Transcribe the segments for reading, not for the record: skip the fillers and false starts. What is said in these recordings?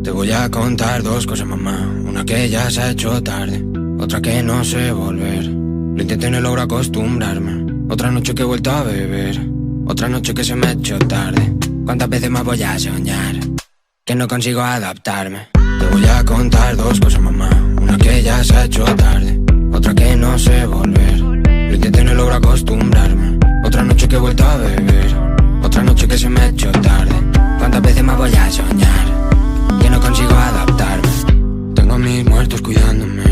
Te voy a contar dos cosas, mamá. Una que ya se ha hecho tarde, otra que no sé volver. Lo intenté y no logro acostumbrarme. Otra noche que he vuelto a beber, otra noche que se me ha hecho tarde. ¿Cuántas veces más voy a soñar que no consigo adaptarme? Te voy a contar dos cosas, mamá. Una que ya se ha hecho tarde, otra que no sé volver. Lo intenté y no logro acostumbrarme. Otra noche que he vuelto a beber, otra noche que se me ha hecho tarde. ¿Cuántas veces más voy a soñar que no consigo adaptarme? Tengo a mis muertos cuidándome,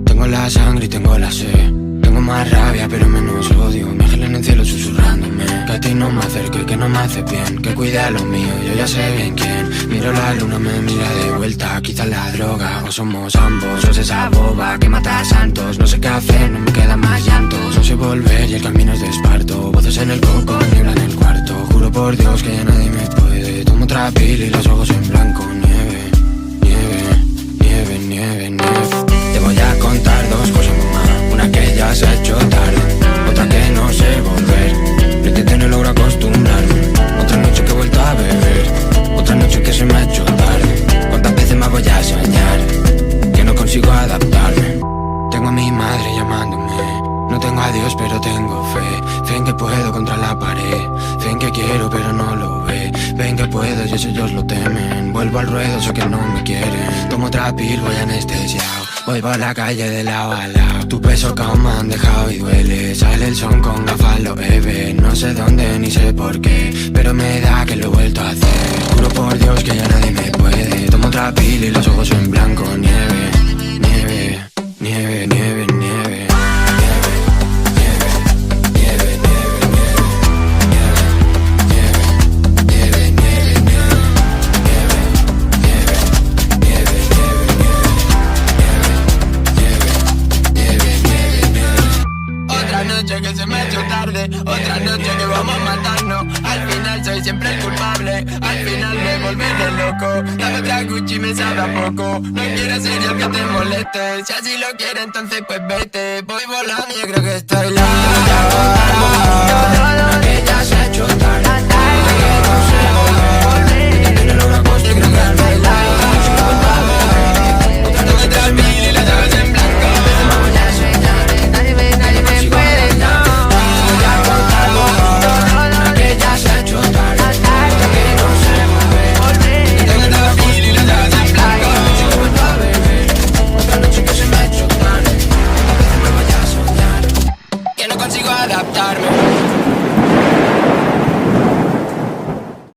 tengo la sangre y tengo la sed. Tengo más rabia pero menos odio, mi ángel en el cielo susurrándome que a ti no me acerque, que no me hace bien, que cuide a lo mío, yo ya sé bien quién. Miro la luna, me mira de vuelta, quizás la droga, o somos ambos, o es esa boba que mata a santos. No sé qué hacer, no me quedan más llantos, no sé volver y el camino es de esparto. Voces en el coco, niebla en el cuarto, juro por Dios que ya nadie me puede. Tomo otra pila y los ojos en blanco, nieve, nieve, nieve, nieve, nieve. Te voy a contar dos cosas, mamá. Una que ya se ha hecho tarde, otra que no sé volver. Lo intenté y no logro acostumbrarme. Otra noche que he vuelto a beber, otra noche que se me ha hecho tarde. ¿Cuántas veces más voy a soñar que no consigo adaptarme? Tengo a mi madre llamándome, no tengo a Dios pero tengo fe. Fe en que puedo contra la pared, fe en que quiero pero no lo ve. Ven que puedo y eso ellos lo temen. Vuelvo al ruedo, sé que no me quieren. Tomo otra pil, voy anestesiado, voy por la calle de lado a lado. Tu peso caón me han dejado y duele. Sale el son con gafas, lo bebe. No sé dónde ni sé por qué, pero me da que lo he vuelto a hacer. Juro por Dios que ya nadie me puede. Tomo otra pil y los ojos en blanco. Nieve, nieve, nieve, nieve, nieve. Que se me ha hecho tarde, otra noche que vamos a matarnos. Al final soy siempre el culpable, al final me volveré loco. Dame otra Gucci, me sabe a poco. No quiero ser yo el que te moleste, si así lo quieres entonces pues vete. Voy volando y yo creo que estoy loco. Una que ya se ha hecho